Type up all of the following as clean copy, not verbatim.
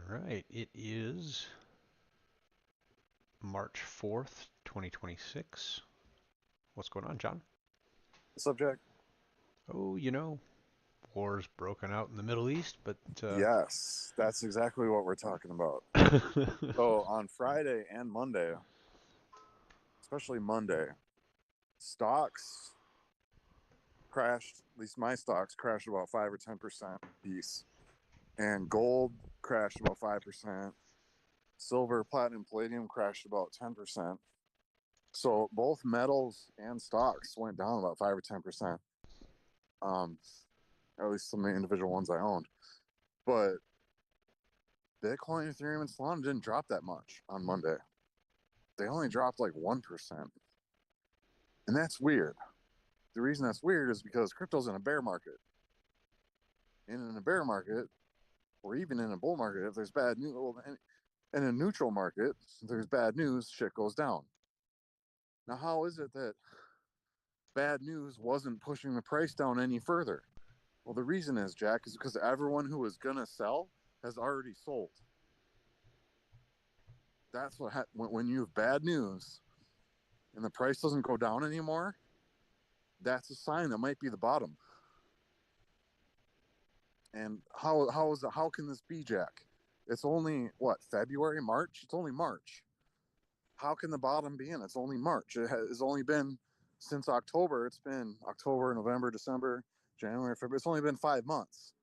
right, it is March 4th, 2026. What's going on, John? Subject? Oh, war's broken out in the Middle East, but Yes, that's exactly what we're talking about. So on Friday and Monday, especially Monday, stocks crashed, at least my stocks crashed about 5 or 10% piece. And gold crashed about 5%. Silver, platinum, palladium crashed about 10%. So both metals and stocks went down about 5 or 10%. Um, at least some of the individual ones I owned. But Bitcoin, Ethereum, and Solana didn't drop that much on Monday. They only dropped like 1%. And that's weird. The reason that's weird is because crypto's in a bear market. And in a bear market, or even in a bull market, if there's bad news, well, in a neutral market, if there's bad news, shit goes down. Now, how is it that bad news wasn't pushing the price down any further? Well, the reason is, Jack, is because everyone who was going to sell has already sold. That's what when you have bad news and the price doesn't go down anymore, that's a sign that might be the bottom. And how can this be, Jack? It's only what, February, March? It's only March. How can the bottom be in? It's only March. It has only been since October. It's been October, November, December, January, February. It's only been 5 months.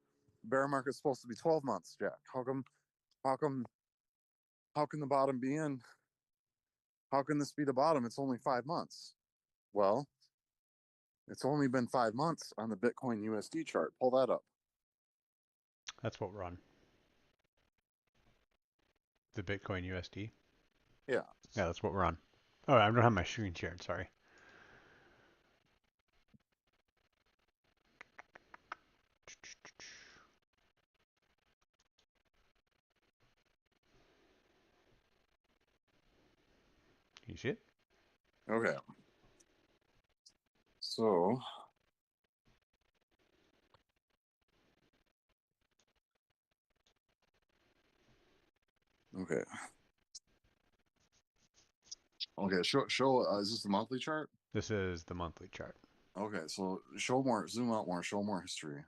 Bear market's supposed to be 12 months, Jack. How come how can the bottom be in? How can this be the bottom? It's only 5 months. Well, it's only been 5 months on the Bitcoin USD chart. Pull that up. that's what we're on. The Bitcoin USD. Yeah. Yeah, that's what we're on. Oh, I don't have my screen shared, sorry. You see it? Okay. So okay. Okay. Show. Is this the monthly chart? This is the monthly chart. Okay. So show more. Zoom out more. Show more history.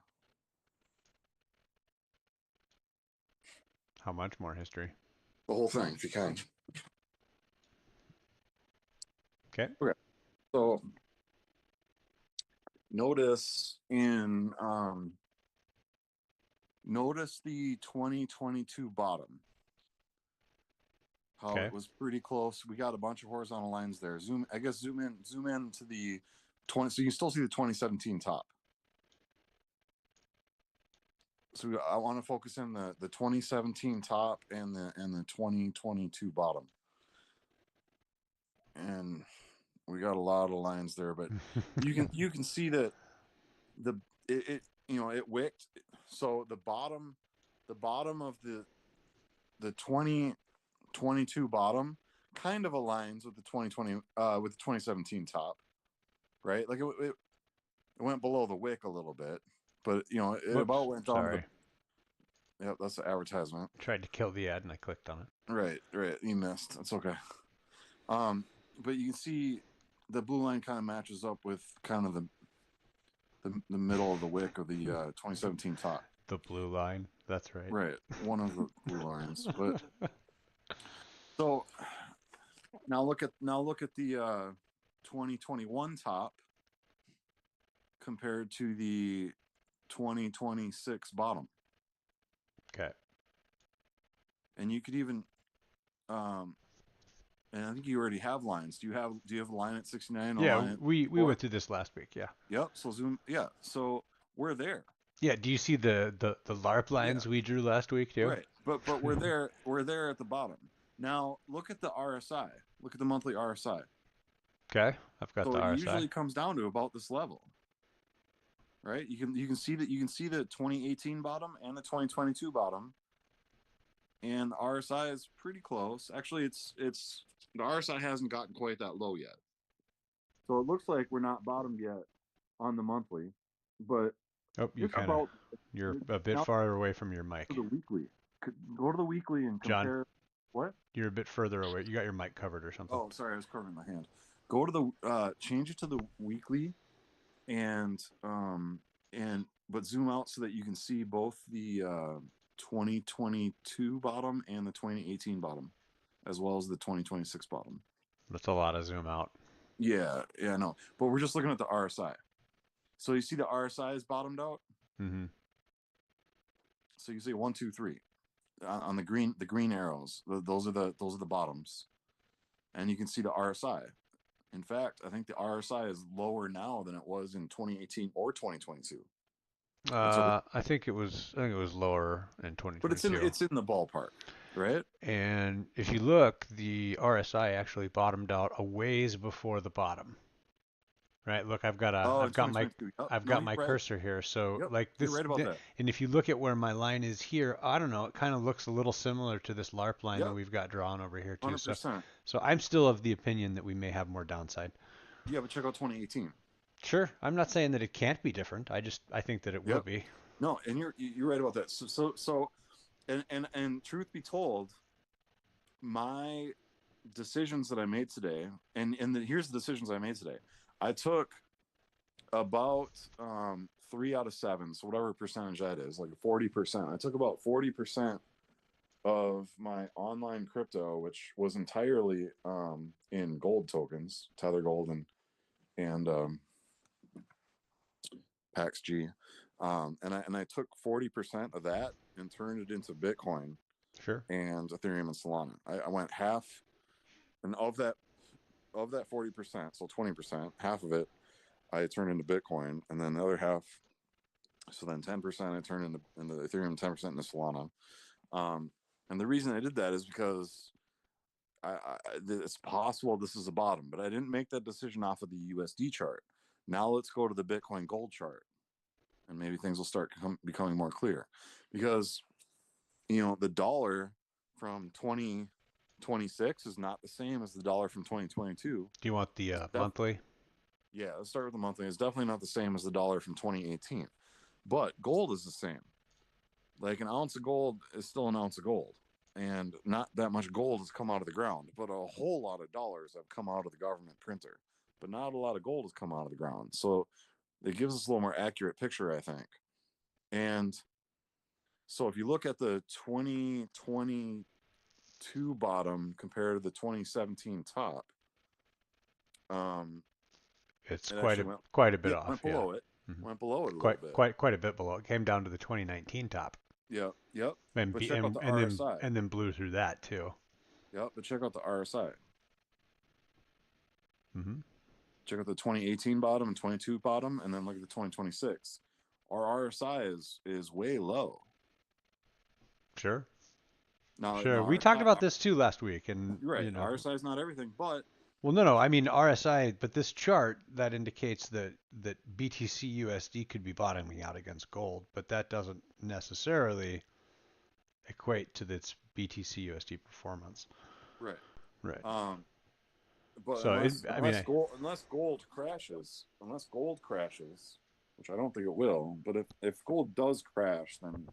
How much more history? The whole thing, if you can. Okay. Okay. So notice in notice the 2022 bottom. How Okay. it was pretty close. We got a bunch of horizontal lines there. Zoom in to the 20. So you can still see the 2017 top. So I want to focus in the 2017 top and the 2022 bottom. And we got a lot of lines there, but you can see that the it it wicked. So the bottom of the 2022 bottom kind of aligns with the 2020 with the 2017 top, right? Like it went below the wick a little bit, but it about Whoops. went down to the. Sorry. Yep, that's the advertisement. Tried to kill the ad and I clicked on it. Right, you missed. That's okay. Um, but you can see the blue line kind of matches up with kind of the middle of the wick of the 2017 top. The blue line. That's right. Right, one of the blue lines. But so now look at the 2021 top compared to the 2026 bottom, Okay. and you could even and I think you already have lines. Do you have a line at 69, a Yeah, line at we 4? went through this last week. Yeah. Yep. So zoom. Yeah. So we're there. Yeah. Do you see the LARP Yeah. lines we drew last week too? Right. But we're there. We're there at the bottom. Now look at the RSI. Look at the monthly RSI. Okay. I've got So the it RSI. usually comes down to about this level, right? You can see the 2018 bottom and the 2022 bottom, and the RSI is pretty close. Actually, it's the RSI hasn't gotten quite that low yet. So it looks like we're not bottomed yet on the monthly, but Oh, you it's kind of about you're a bit now farther away from your to mic. the weekly. Go to the weekly and John, compare. What? you're a bit further away. You got your mic covered or something. Oh, sorry, I was covering my hand. Go to the change it to the weekly and but zoom out so that you can see both the 2022 bottom and the 2018 bottom, as well as the 2026 bottom. That's a lot of zoom out. Yeah, yeah, no. But we're just looking at the RSI. So you see the RSI is bottomed out. Mm-hmm. So you see 1, 2, 3 on the green arrows. Those are the bottoms, and you can see the RSI. In fact, I think the RSI is lower now than it was in 2018 or 2022. I think it was lower in But it's 2022. in the ballpark, right? And if you look, the RSI actually bottomed out a ways before the bottom. Right? Look, Oh, in 2022. Yep. I've No, got you're my right. cursor here. So Yep, like you're right about that. and if you look at where my line is here, I don't know, it kind of looks a little similar to this LARP line that Yep, we've got drawn over here too. 100%. So I'm still of the opinion that we may have more downside. Yeah, but check out 2018. Sure, I'm not saying that it can't be different. I think that it will Yep. be. No, and you're right about that. So and truth be told, my decisions that I made today, here's the decisions I made today. I took about 3 out of 7, so whatever percentage that is, like 40%. I took about 40% of my online crypto, which was entirely in gold tokens, Tether Gold and Pax G, and I took 40% of that and turned it into Bitcoin Sure. and Ethereum and Solana. I went half, and of that 40%, so 20%, half of it I turned into Bitcoin, and then the other half, so then 10% I turned into Ethereum, 10% into Solana. And the reason I did that is because it's possible this is a bottom, but I didn't make that decision off of the USD chart. Now let's go to the Bitcoin gold chart, and maybe things will start becoming more clear, because the dollar from 2026 is not the same as the dollar from 2022. Do you want the monthly? Yeah, let's start with the monthly. It's definitely not the same as the dollar from 2018, but gold is the same. Like an ounce of gold is still an ounce of gold, and not that much gold has come out of the ground, but a whole lot of dollars have come out of the government printer, but not a lot of gold has come out of the ground. So it gives us a little more accurate picture, I think. And so if you look at the 2022 bottom compared to the 2017 top, It's it actually went, quite a bit yeah, off, went yeah. below it, Hmm. went below it a little bit. Quite a bit below. It came down to the 2019 top, Yep, yep. and But check out the RSI. and then blew through that too. Yep, but check out the RSI. Hmm. Check out the 2018 bottom and 22 bottom, and then look at the 2026. Our RSI is way low. Sure. Now, Sure. We talked about this too last week, and you're right. RSI is not everything, but well, no, I mean RSI, but this chart that indicates that BTC USD could be bottoming out against gold, but that doesn't necessarily equate to its BTC USD performance. right. Right. But So I mean, unless gold crashes, which I don't think it will, but if gold does crash, then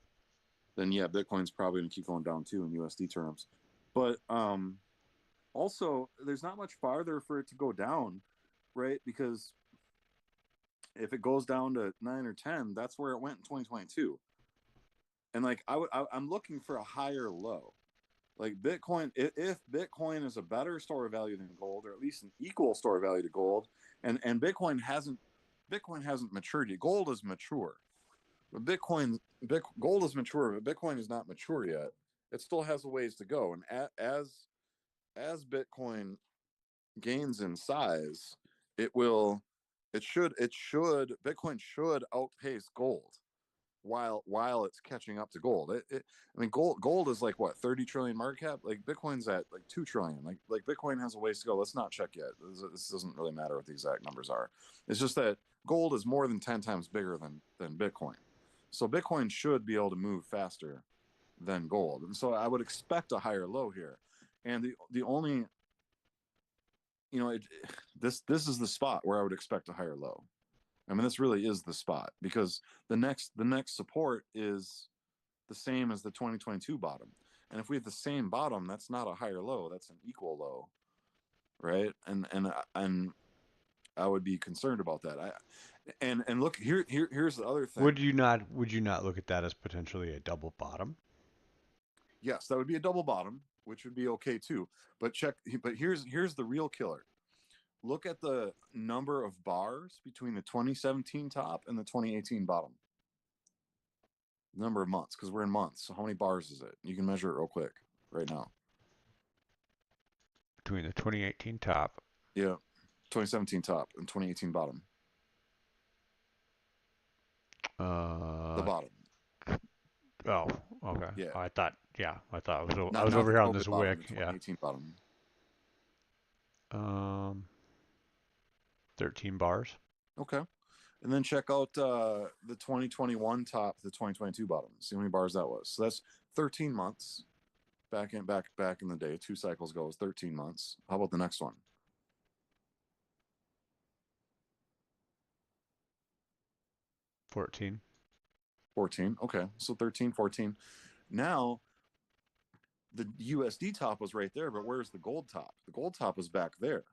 yeah, Bitcoin's probably gonna keep going down too in USD terms. But also there's not much farther for it to go down, right? Because if it goes down to 9 or 10, that's where it went in 2022. And like I'm looking for a higher low. Like Bitcoin, if Bitcoin is a better store of value than gold, or at least an equal store of value to gold, and Bitcoin hasn't matured yet. Gold is mature, but gold is mature, but Bitcoin is not mature yet. It still has a ways to go, and as Bitcoin gains in size, it will, Bitcoin should outpace gold while it's catching up to gold. I mean, gold is like what, 30 trillion market cap. Like Bitcoin's at like 2 trillion. Like Bitcoin has a ways to go. Let's not check yet. This doesn't really matter what the exact numbers are. It's just that gold is more than 10 times bigger than Bitcoin. So Bitcoin should be able to move faster than gold, and so I would expect a higher low here. And the only, this is the spot where I would expect a higher low. I mean, this really is the spot, because the next support is the same as the 2022 bottom. And if we have the same bottom, that's not a higher low, that's an equal low, right? And I would be concerned about that. And look here's the other thing. Would you not look at that as potentially a double bottom? Yes, that would be a double bottom, which would be okay too. But here's the real killer. Look at the number of bars between the 2017 top and the 2018 bottom. Number of months, because we're in months. So how many bars is it? You can measure it real quick right now. Between the 2018 top. Yeah. 2017 top and 2018 bottom. The bottom. Oh, okay. Yeah. I thought I Not was over the here on COVID this bottom, wick. the Yeah. 2018 bottom. 13 bars. Okay. And then check out the 2021 top, the 2022 bottom. See how many bars that was. So that's 13 months. Back in the day, 2 cycles ago was 13 months. How about the next one? 14. 14. Okay. So 13, 14. Now the USD top was right there, but where's the gold top? The gold top was back there.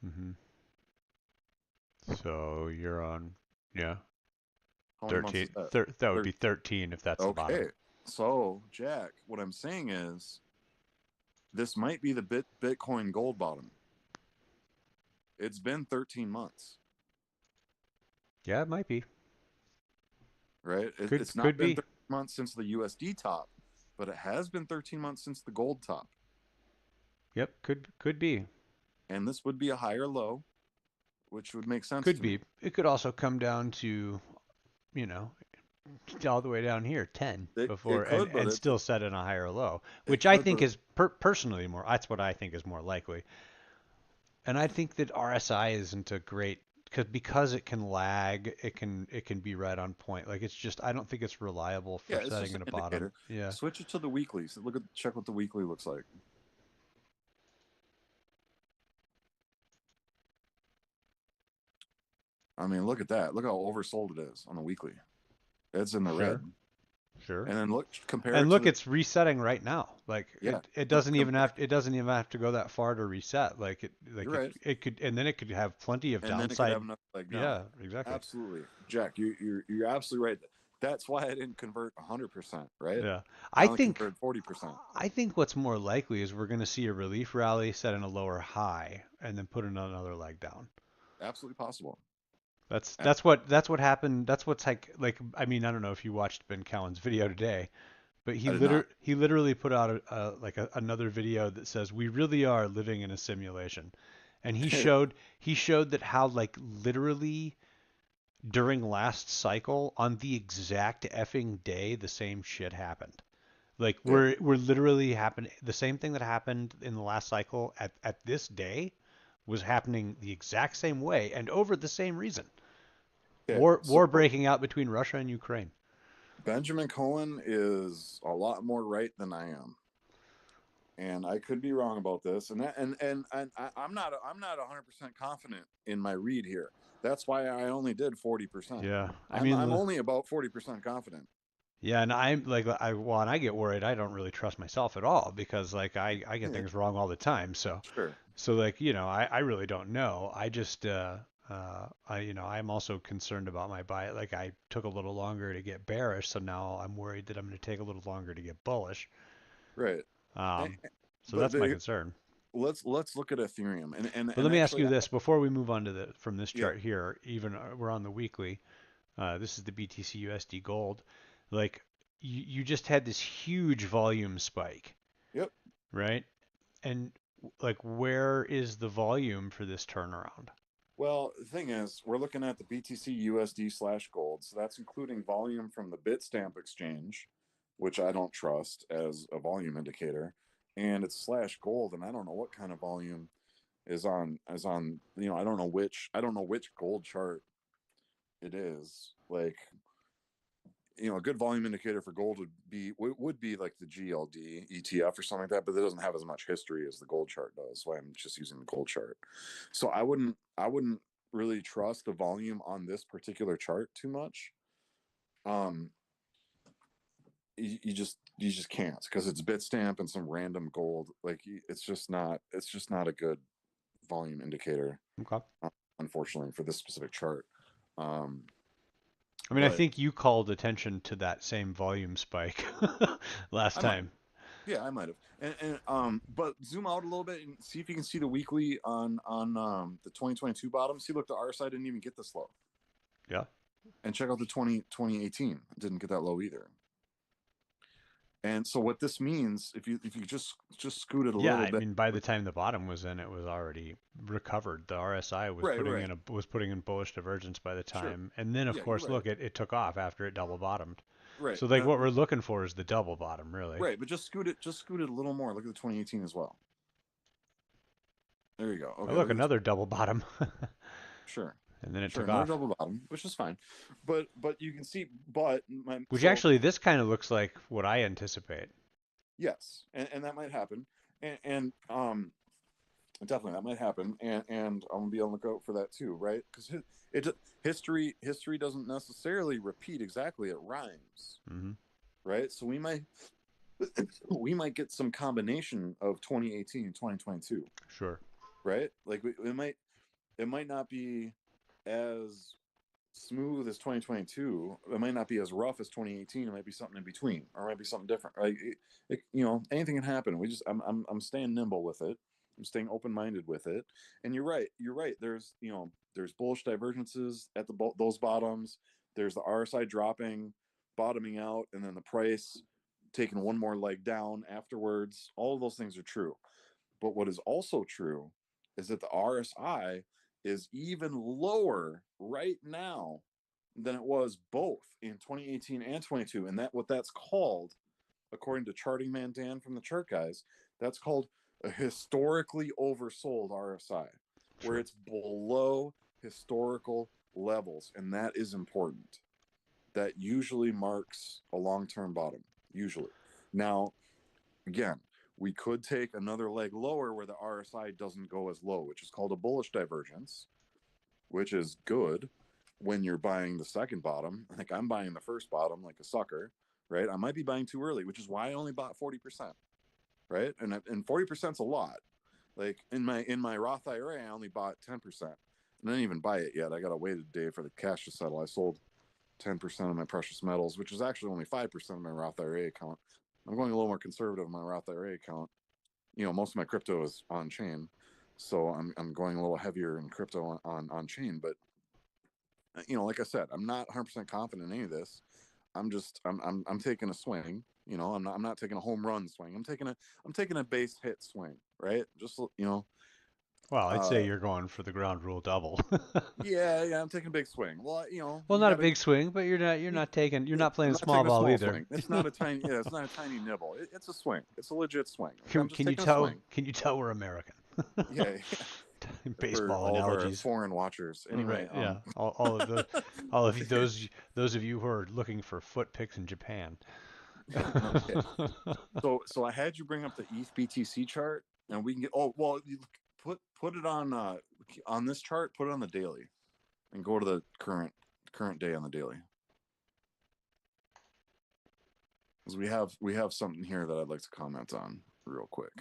Mm-hmm. So you're on, yeah. How many months 13. is that? That would be 13 if that's the bottom. Okay. So, Jack, what I'm saying is this might be the Bitcoin gold bottom. It's been 13 months. Yeah, it might be. Right? It's not Could been be. 13 months since the USD top, but it has been 13 months since the gold top. Yep, could be. And this would be a higher low, which would make sense Could to be. me. It could also come down to, all the way down here, 10 It before, could, but and it still set in a higher low, it which I could, think but is personally more. That's what I think is more likely. And I think that RSI isn't a great because it can lag, it can be right on point. Like it's just I don't think it's reliable yeah, for it's setting just in an a bottom. indicator. Yeah. Switch it to the weekly. So check what the weekly looks like. I mean, look at that. Look how oversold it is on the weekly. It's in the red. Sure. Sure. And then compare And it to look, the it's resetting right now. Like yeah. it doesn't even Compare, have to go that far to reset. you're right. It could and then it could have plenty of And then it could have downside. another leg down. Yeah, exactly. Absolutely, Jack. You're absolutely right. That's why I didn't convert 100%. Right? Yeah. I I only think converted 40%. I think what's more likely is we're going to see a relief rally set in a lower high and then put in another leg down. Absolutely possible. That's what happened. That's what's like I mean I don't know if you watched Ben Cowan's video today, but I did not. he literally put out another video that says we really are living in a simulation, and he showed that how like literally during last cycle on the exact effing day the same shit happened. Like Yeah. we're literally happening the same thing that happened in the last cycle at this day was happening the exact same way and over the same reason. Okay. So War breaking out between Russia and Ukraine. Benjamin Cohen is a lot more right than I am, and I could be wrong about this. I'm not 100% confident in my read here. That's why I only did 40%. Yeah, I I'm mean, only about 40% confident. yeah, and I'm like, when I get worried, I don't really trust myself at all because like I get things wrong all the time. Sure. So like I really don't know. I just I'm also concerned about my buy. Like I took a little longer to get bearish, so now I'm worried that I'm going to take a little longer to get bullish. Right. Um, so But that's my concern. let's look at Ethereum But and let me ask actually you this before we move on to from this yeah. chart here. Even we're on the weekly. This is the BTC USD gold. Like you just had this huge volume spike, Yep. right? And like where is the volume for this turnaround? Well, the thing is, we're looking at the BTC USD/gold, so that's including volume from the Bitstamp exchange, which I don't trust as a volume indicator, and it's slash gold, and I don't know what kind of volume is on. I don't know which gold chart it is. Like, a good volume indicator for gold would be like the GLD ETF or something like that, but it doesn't have as much history as the gold chart does. So I'm just using the gold chart. So I wouldn't really trust the volume on this particular chart too much. Um, you just can't, because it's Bitstamp and some random gold. Like, it's just not a good volume indicator, Okay. unfortunately, for this specific chart. Um, I mean, I but think you called attention to that same volume spike last I might, time. yeah, I might have. But zoom out a little bit and see if you can see the weekly on the 2022 bottom. See, look, the RSI didn't even get this low. Yeah. And check out the 2018. It didn't get that low either. And so what this means, if you just scoot it a Yeah, little I bit, mean, by the time the bottom was in, it was already recovered. The RSI was right, right, putting in bullish divergence by the sure, time, and then of yeah, you're course, right, look, it took off after it double bottomed. right, So like, what we're looking for is the double bottom, really. right. But just scoot it a little more. Look at the 2018 as well. There you go. Oh, Okay, look, look at the another double bottom, sure, and then it sure, took another off. double bottom, which is fine. But you can see, Which actually, this kind of looks like what I anticipate. yes, and that might happen, and definitely that might happen, and I'm gonna be on the lookout for that too, right? Because history doesn't necessarily repeat exactly; it rhymes, Hmm. right? So we might we might get some combination of 2018 and 2022, Sure. right? Like it might not be as smooth as 2022. It might not be as rough as 2018. It might be something in between, or it might be something different. Like anything can happen. I'm staying nimble with it. I'm staying open minded with it. And you're right. You're right. There's bullish divergences at those bottoms. There's the RSI dropping, bottoming out, and then the price taking one more leg down afterwards. All of those things are true. But what is also true is that the RSI is even lower right now than it was both in 2018 and 22. And what that's called, according to Charting Man Dan from the Chart Guys, that's called a historically oversold RSI, where Sure. it's below historical levels. And that is important. That usually marks a long-term bottom, usually. Now, again, we could take another leg lower where the RSI doesn't go as low, which is called a bullish divergence, which is good when you're buying the second bottom. Like, I'm buying the first bottom like a sucker, right? I might be buying too early, which is why I only bought 40%, right? And 40% is a lot. Like, in my Roth IRA, I only bought 10%. And I didn't even buy it yet. I got to wait a day for the cash to settle. I sold 10% of my precious metals, which is actually only 5% of my Roth IRA account. I'm going a little more conservative in my Roth IRA account. Most of my crypto is on chain, so I'm going a little heavier in crypto on chain. But like I said, I'm not 100% confident in any of this. I'm taking a swing. I'm not taking a home run swing. I'm taking a base hit swing, right? Just Well, I'd say uh, you're going for the ground rule double. yeah, I'm taking a big swing. Well, Well, you not a gotta. big swing, but you're not I'm playing not small taking a ball small either. swing. It's not a tiny. Yeah, it's not a tiny nibble. It's a swing. It's a legit swing. Like, I'm just Can you taking a tell? swing. Can you tell we're American? Yeah, for Baseball all of our analogies. foreign watchers. Right. Anyway, Yeah. All of those of you who are looking for foot picks in Japan. okay. So I had you bring up the ETH BTC chart, and we can get. Oh well, you put it on this chart. Put it on the daily, and go to the current day on the daily. Because we have something here that I'd like to comment on real quick.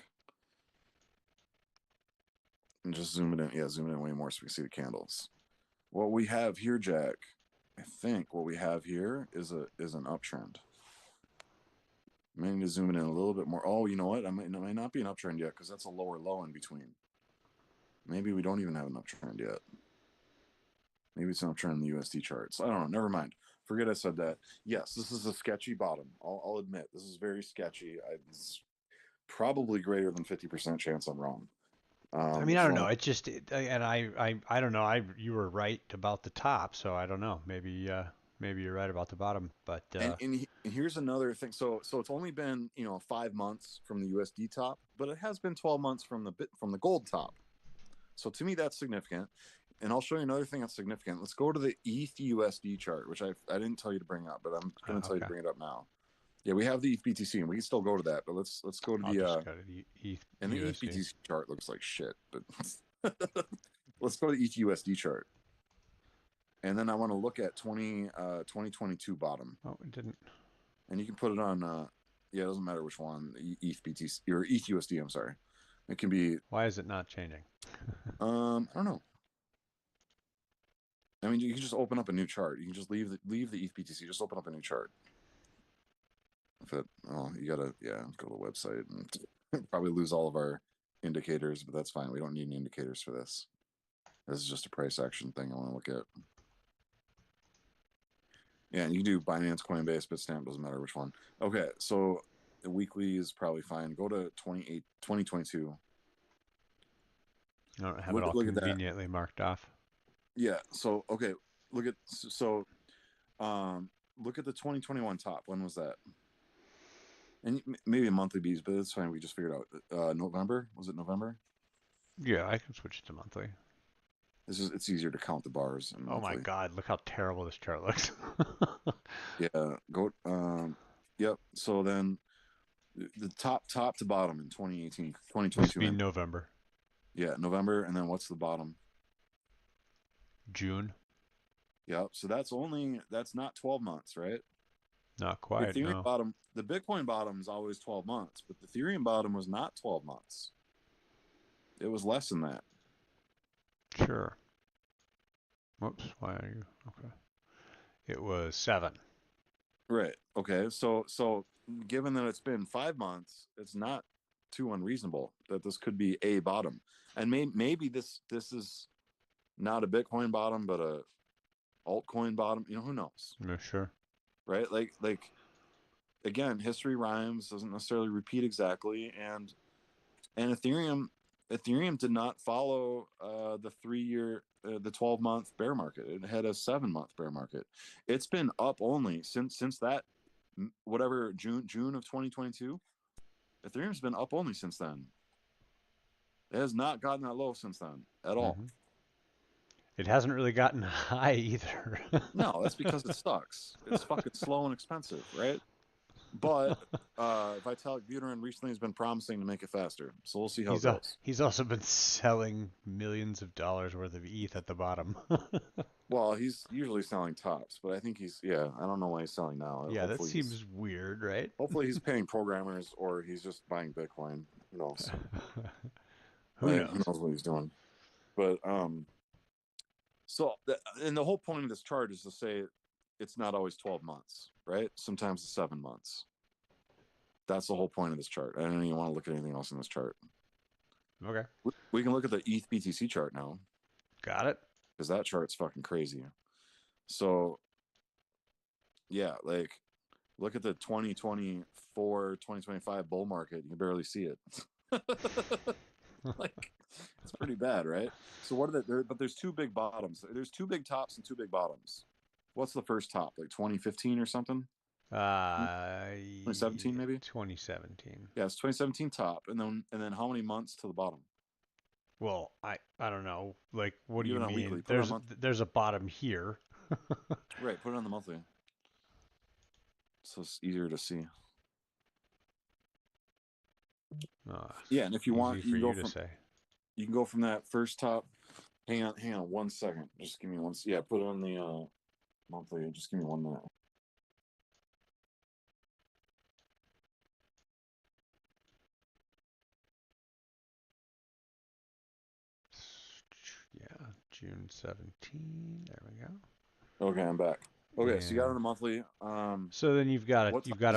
And just zoom it in. Yeah, zoom it in way more so we can see the candles. What we have here, Jack, I think what we have here is an uptrend. I may need to zoom it in a little bit more. Oh, you know what? It might not be an uptrend yet because that's a lower low in between. Maybe we don't even have an uptrend yet. Maybe it's an uptrend in the USD charts. I don't know. Never mind. Forget I said that. Yes, this is a sketchy bottom. I'll admit this is very sketchy. It's probably greater than 50% chance I'm wrong. I mean, Which I is don't only know. It just, and I don't know. You were right about the top, so I don't know. Maybe you're right about the bottom, but and here's another thing. So it's only been 5 months from the USD top, but it has been 12 months from the gold top. So to me, that's significant. And I'll show you another thing that's significant. Let's go to the ETH USD chart, which I didn't tell you to bring up, but I'm going to tell you to okay. bring it up now. Yeah, we have the ETH BTC, and we can still go to that. But let's go to I'll the just go to the and the ETH USD. BTC chart looks like shit, but let's go to the ETH USD chart. And then I want to look at 2022 bottom. Oh, it didn't. and you can put it on. Yeah, it doesn't matter which one. ETH BTC or ETH USD. I'm sorry. It can be. Why is it not changing? I don't know. I mean, you can just open up a new chart. You can just leave the ETH BTC. Just open up a new chart. If it, oh, you gotta go to the website and probably lose all of our indicators, but that's fine. We don't need any indicators for this. This is just a price action thing I want to look at. Yeah, and you do Binance, Coinbase, Bitstamp, doesn't matter which one. Okay, so the weekly is probably fine. Go to 2022. I don't have it all Look at that. conveniently marked off. Yeah, so okay, look at look at the 2021 top. When was that? And maybe a monthly bees, but it's fine. We just figured out November. Was it November? Yeah, I can switch it to monthly. It's easier to count the bars in Oh my monthly. God, look how terrible this chart looks. Yeah, go. Yep. So then the top to bottom in 2018, Must 2022. be November, Yeah, November, and then what's the bottom? June. Yep. So that's not 12 months, right? Not The quite, Ethereum no. bottom, the Bitcoin bottom is always 12 months, but the Ethereum bottom was not 12 months. It was less than that. Sure. Whoops, why are you? Okay. It was 7. Right. Okay. So given that it's been 5 months, it's not too unreasonable that this could be a bottom, and maybe this is not a Bitcoin bottom, but a altcoin bottom. Who knows, No, sure. right? Like again, history rhymes, doesn't necessarily repeat exactly, and Ethereum did not follow the 3-year, the 12-month bear market. It had a 7-month bear market. It's been up only since that whatever June of 2022. Ethereum's been up only since then. It has not gotten that low since then at all. Hmm. It hasn't really gotten high either. No, that's because it sucks. It's fucking slow and expensive, right? But Vitalik Buterin recently has been promising to make it faster, so we'll see how it goes. He's also been selling millions of dollars worth of ETH at the bottom. Well, he's usually selling tops, but I think I don't know why he's selling now. Yeah, that seems weird, right? Hopefully he's paying programmers or he's just buying Bitcoin. Who knows? Who Who knows? knows what he's doing? But and the whole point of this chart is to say it's not always 12 months, right? Sometimes it's 7 months. That's the whole point of this chart. I don't even want to look at anything else in this chart. Okay. We can look at the ETH BTC chart now, Got it. because that chart's fucking crazy. So yeah, like look at the 2024, 2025 bull market. You can barely see it. Like it's pretty bad, right? So what are but there's two big bottoms. There's two big tops and two big bottoms. What's the first top? Like 2015 or something? 2017 maybe? 2017. Yeah, it's 2017 top, and then how many months to the bottom? Well, I don't know. Like, what do Leave you it on mean? weekly. Put it on monthly. There's a bottom here. Right, put it on the monthly. So it's easier to see. Yeah, and if you want, Easy for you to say. you can go from that first top. Hang on 1 second. Just give me one. Yeah, put it on the monthly. Just give me 1 minute. Yeah, June 17. There we go. Okay, I'm back. Okay, so you got And on the monthly. so then What top is that? you've got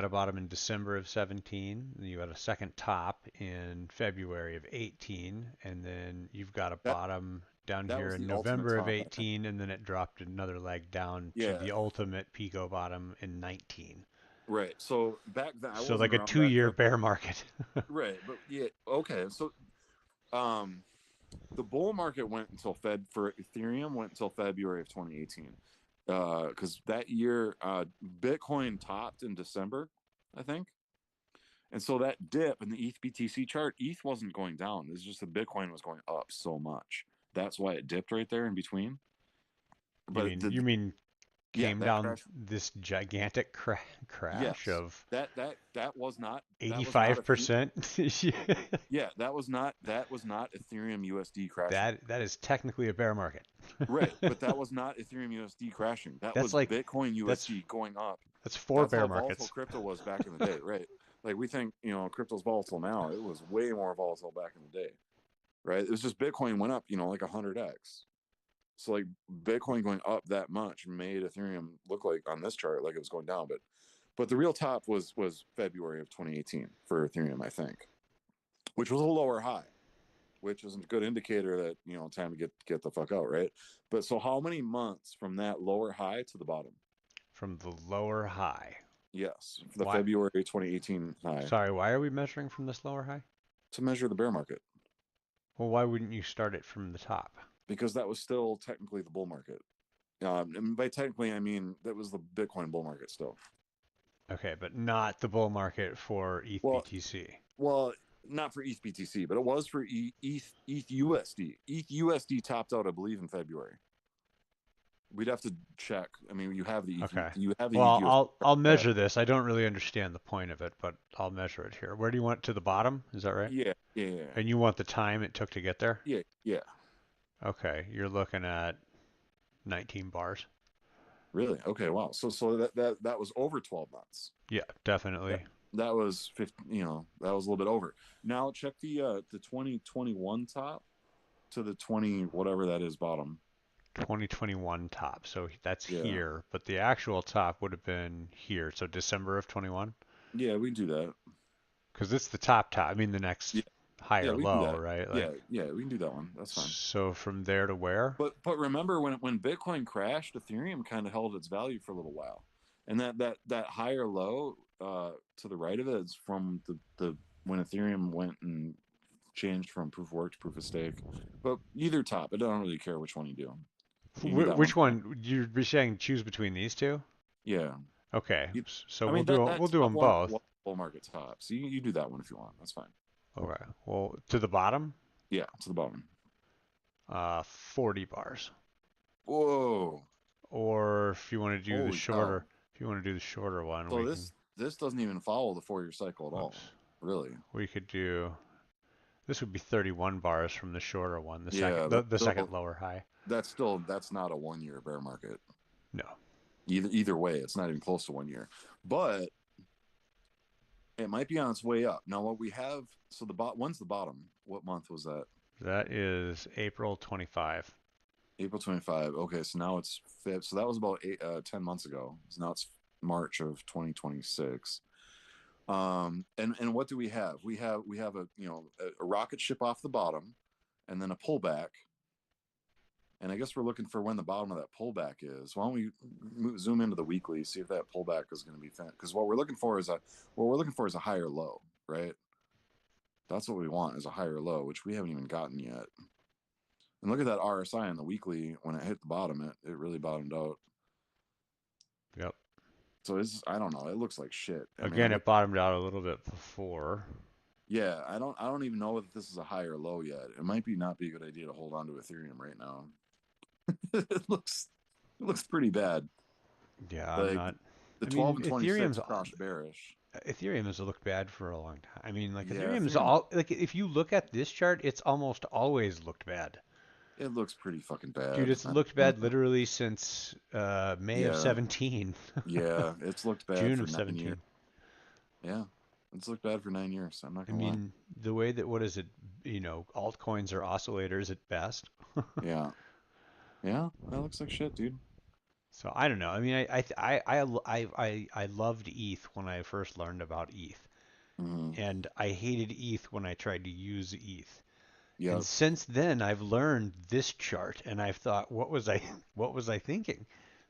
a bottom in December of 17, and you got a second top in February of 18, and then you've got a That bottom down that here was in the ultimate November of top, I think. 18, and then it dropped another leg down to Yeah, the ultimate Pico bottom in 19. right. So back then, I So wasn't like a around back 2-year then. bear market. Right, but yeah, okay. So um, the bull market went until for Ethereum went until February of 2018, because that year Bitcoin topped in December, I think. And so that dip in the ETH BTC chart, ETH wasn't going down. It's just the Bitcoin was going up so much. That's why it dipped right there in between. But You mean yeah, came that down crash. this gigantic crash Yes, of that was not 85%? yeah, that was not Ethereum USD crashing. That is technically a bear market. Right, but that was not Ethereum USD crashing. That That's was like Bitcoin that's USD going up. That's four That's bear how volatile markets. crypto was back in the day, right? Like we think, crypto's volatile now. It was way more volatile back in the day, right? It was just Bitcoin went up, like 100x. So like Bitcoin going up that much made Ethereum look like on this chart like it was going down, but the real top was February of 2018 for Ethereum, I think, which was a lower high, which is a good indicator that time to get the fuck out, right? But so how many months from that lower high to the bottom? From the lower high. Yes, for the Why? February 2018 high Sorry, why are we measuring from this lower high? to measure the bear market, Well, why wouldn't you start it from the top? because that was still technically the bull market. And by technically, I mean that was the Bitcoin bull market still. Okay, but not the bull market for ETH Well, BTC. well, not for ETH BTC, but it was for ETH USD. ETH USD topped out, I believe, in February. We'd have to check. I mean, Okay. you have the ETH Well, USD. I'll measure this. I don't really understand the point of it, but I'll measure it here. Where do you want it to the bottom? Is that right? Yeah, yeah, And you want the time it took to get there? yeah, yeah. Okay, you're looking at 19 bars. Really? Okay. Wow. So that was over 12 months. Yeah, That definitely. that was 15. That was a little bit over. Now check the 2021 top to the 20 whatever that is bottom. 2021 top. So that's Yeah, here, but the actual top would have been here. So December of 21, yeah, we can do that. because it's the top top. I mean the Yeah, next yeah, higher we can do low, that. right? Yeah, Like, yeah, we can do that one. That's fine. so from there to where? But remember when Bitcoin crashed, Ethereum kind of held its value for a little while, and that higher low to the right of it is from the when Ethereum went and changed from proof of work to proof of stake. But either top, I don't really care which one you do. You can do that one. Which one? You're saying choose between these two? Yeah. Okay, You, so I mean we'll that do top them one both. was bull market top. So you do that one if you want. That's fine. Okay. Well, to the bottom, Yeah, to the bottom. 40 bars. Whoa. Or if you want to do the Holy cow. shorter, if you want to do the shorter one, So we can. this doesn't even follow the 4-year cycle at all. Whoops. Really. We could do. This would be 31 bars from the shorter one, Yeah, the second lower high. that's not a 1-year bear market. No. Either way, it's not even close to 1 year. But it might be on its way up. Now what we have, so when's the bottom? What month was that? That is April 25. April 25. Okay, so now it's fifth. So that was about 10 months ago. So now it's March of 2026. And what do we have? We have a rocket ship off the bottom, and then a pullback. And I guess we're looking for when the bottom of that pullback is. Why don't we zoom into the weekly, see if that pullback is going to be thin? Because what we're looking for is a higher low, right? That's what we want, is a higher low, which we haven't even gotten yet. And look at that RSI on the weekly. When it hit the bottom, it really bottomed out. Yep. So I don't know. It looks like shit. I mean, Again, it bottomed out a little bit before. yeah, I don't even know if this is a high or low yet. It might not be a good idea to hold on to Ethereum right now. It looks pretty bad. Yeah, I'm Like not. the I 12 mean, and 26 crossed bearish. Ethereum has looked bad for a long time. I mean, like Yeah, Ethereum's Ethereum, all like if you look at this chart, it's almost always looked bad. it looks pretty fucking Dude, bad. it's looked bad literally since May of Yeah, 17, yeah, it's looked bad June for of 9 years. 17. Yeah, it's looked bad for 9 years. I'm not I gonna lie. mean, the way that what is it? Altcoins are oscillators at best. Yeah, yeah, that looks like shit, dude. So I don't know. I mean, I loved ETH when I first learned about ETH, Hmm. and I hated ETH when I tried to use ETH. And Yep. since then, I've learned this chart, and I've thought, what was I thinking?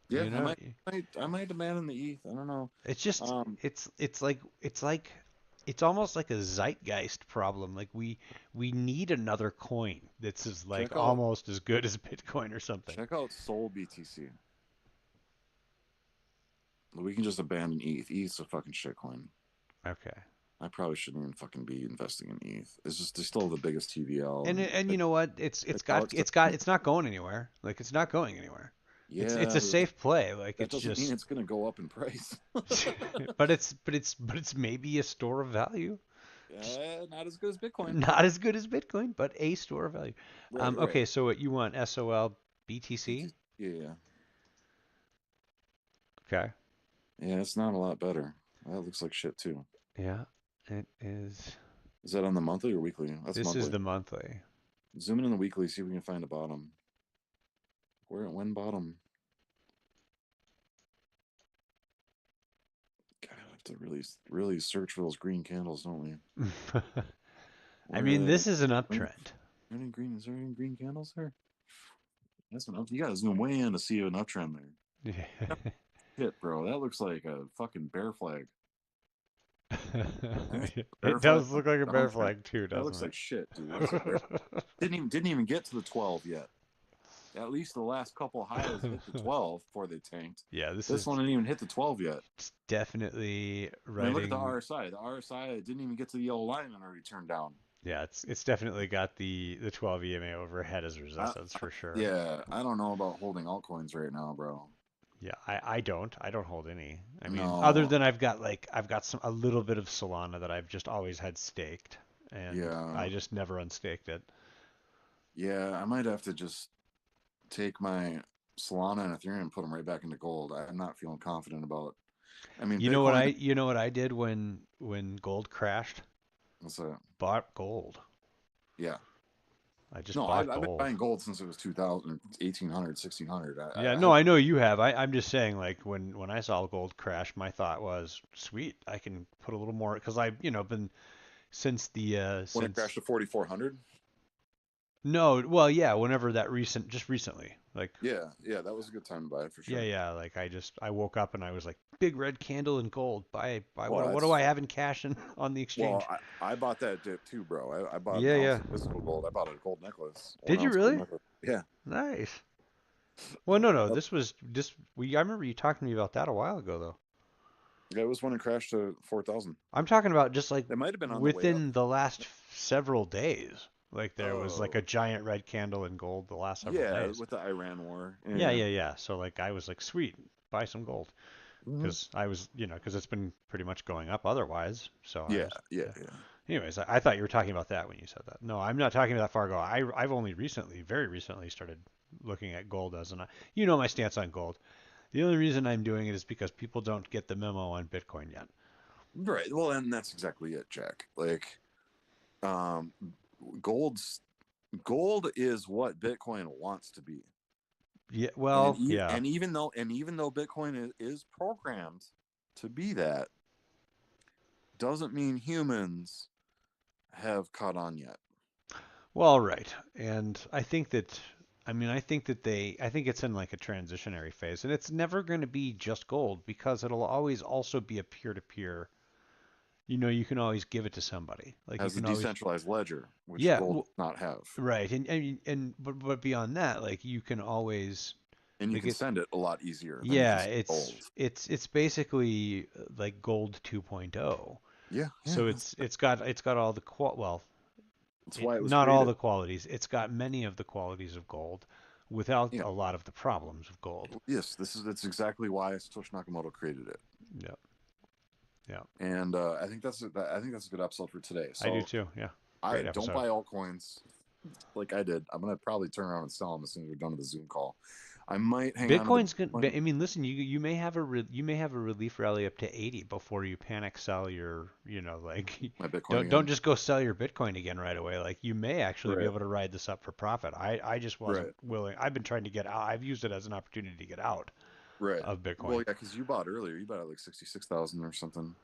Yeah, You I know, might, I might demand in the ETH. I don't know. it's just, Um, it's almost like a zeitgeist problem. Like we need another coin that's as like check out almost as good as Bitcoin or something. check out Soul BTC. We can just abandon ETH. ETH's a fucking shitcoin. Okay. I probably shouldn't even fucking be investing in ETH. It's just they're still the biggest TVL, And and and you know what? It's not going anywhere. Like it's not going anywhere. It's yeah, a but safe play. Like that it's doesn't mean just it's gonna go up in price. but it's maybe a store of value. Just Not as good as Bitcoin. not as good as Bitcoin, but a store of value. Right, right. Okay, so what you want SOL BTC? BTC, yeah, yeah. Okay. Yeah, it's not a lot better. That looks like shit too. Yeah, it is. Is that on the monthly or weekly? That's This is monthly. the monthly. Zoom in on the weekly, see if we can find a bottom. When bottom? God, I have to really search for those green candles, don't we? I Where are mean, they? this is an Green? uptrend. Any green? Is there any green candles there? That's an up. You gotta zoom way in to see an uptrend there. Shit, bro, that looks like a fucking bear flag. I think bear It flag does look like a bear downtrend. flag too, That looks doesn't like shit, dude. That looks like bear. Didn't even get to the 12 yet. At least the last couple highs hit the it? 12 before they tanked. Yeah, this This one is didn't even hit the 12 yet. definitely I mean, look at the writing. RSI. The RSI didn't even get to the yellow line and already turned down. Yeah, it's definitely got the 12 EMA overhead as I, resistance for sure. yeah, I don't know about holding altcoins right now, bro. Yeah, I don't hold any. I mean, other No, than I've got some a little bit of Solana that I've just always had staked, and yeah, I just never unstaked it. yeah. I might have to just take my Solana and Ethereum and put them right back into gold. I'm not feeling confident about. I mean, You know what Bitcoin. I did when gold crashed? What's that? Bought gold. Yeah. I just No, bought I've been gold. buying gold since it was 2000, 1800, 1600. Yeah, I no, I know you have. I'm just saying, like when I saw gold crash, my thought was, sweet, I can put a little more because I've been since the when it since crashed to 4400. no, well, yeah, whenever that just recently, like Yeah, yeah, that was a good time to buy it for yeah, sure. yeah, like I woke up and I was like, big red candle in gold. Buy Well, what do I that's have in cash and on the well, exchange? I bought that dip too, bro. I bought an Yeah, ounce yeah. of physical gold. I bought a gold necklace, one Did you ounce gold really? necklace. Yeah, Nice. Well, no, yep. this was this we I remember you talking to me about that a while ago though. Yeah, it was when it crashed to 4000. I'm talking about just like It might have been on the way up. within the last several days. Like there was like a Oh, giant red candle in gold the last several yeah, days. with the Iran war. Yeah, Yeah. yeah, yeah. So like I was like, sweet, buy some gold Hmm. because I was, because it's been pretty much going up otherwise. So I Yeah, was, yeah, yeah. yeah. Anyways, I thought you were talking about that when you said that. No, I'm not talking that far ago. I've only recently, very recently, started looking at gold as an. You know my stance on gold. The only reason I'm doing it is because people don't get the memo on Bitcoin yet. Right. Well, and that's exactly it, Jack. Like, um, gold's gold is what Bitcoin wants to be. Yeah, And well, yeah. even though Bitcoin is programmed to be that, doesn't mean humans have caught on yet. Well, right. And I think it's in like a transitionary phase, and it's never going to be just gold because it'll always also be a peer-to-peer. You can always give it to somebody. Like you Has a can always, decentralized ledger, which yeah, gold does not have. right. And but beyond that, like you can always, And you like can send it a lot easier than if you yeah, send gold. it's basically like gold 2.0. Yeah, yeah. So it's got all the well, That's why it was not all created. the qualities. It's got many of the qualities of gold without Yeah. a lot of the problems of gold. Yes, that's exactly why Satoshi Nakamoto created it. Yeah, yeah. And I think that's a good episode for today. I do So too. Yeah. I Great don't episode. buy altcoins like I did. I'm gonna probably turn around and sell them as soon as we're done with the Zoom call. I might hang on to the Bitcoin's going Bitcoin, I mean, listen, you may have you may have a relief rally up to 80 before you panic sell your, like my Bitcoin don't again. just go sell your Bitcoin again right away. Like you may actually be Right, able to ride this up for profit. I just wasn't right, willing. I've been trying to get out. I've used it as an opportunity to get out right. of Well, Bitcoin. yeah, because you bought earlier. You bought at like 66,000 or something.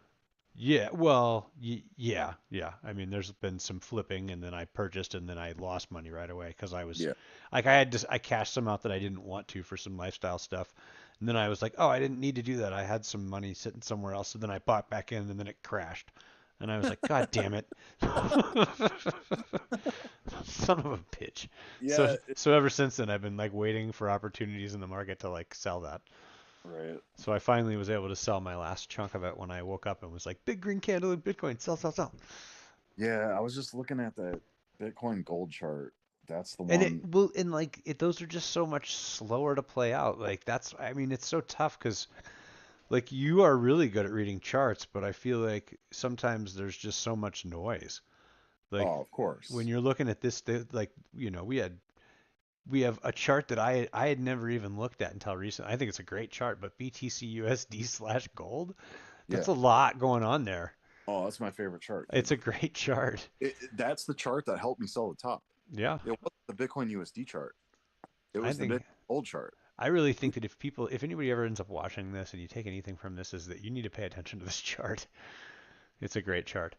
Yeah, well, yeah, yeah. I mean, there's been some flipping, and then I purchased, and then I lost money right away because I was Yeah, like, I cashed some out that I didn't want to for some lifestyle stuff, and then I was like, oh, I didn't need to do that. I had some money sitting somewhere else, so then I bought back in, and then it crashed, and I was like, God damn it, son of a bitch. So yeah. so ever since then, I've been like waiting for opportunities in the market to like sell that. Right. So I finally was able to sell my last chunk of it when I woke up and was like, big green candle in Bitcoin, sell, sell, sell. Yeah, I was just looking at that Bitcoin gold chart. That's the And it one. will, and like those are just so much slower to play out. Like I mean, it's so tough because like you are really good at reading charts, but I feel like sometimes there's just so much noise. Like Oh, of when course. you're looking at this, like we had we have a chart that I had never even looked at until recently. I think it's a great chart, but BTC USD slash gold, that's Yeah. a lot going on there. Oh, that's my favorite chart, dude. It's a great chart. That's the chart that helped me sell the top. Yeah, It wasn't the Bitcoin USD chart. It I was the think Bitcoin gold chart. I really think that if anybody ever ends up watching this and you take anything from this, is that you need to pay attention to this chart. It's a great chart.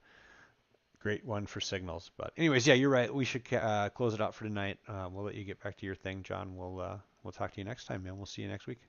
Great one for signals. But anyways, yeah, you're right. We should close it out for tonight. We'll let you get back to your thing, John. We'll talk to you next time, man. We'll see you next week.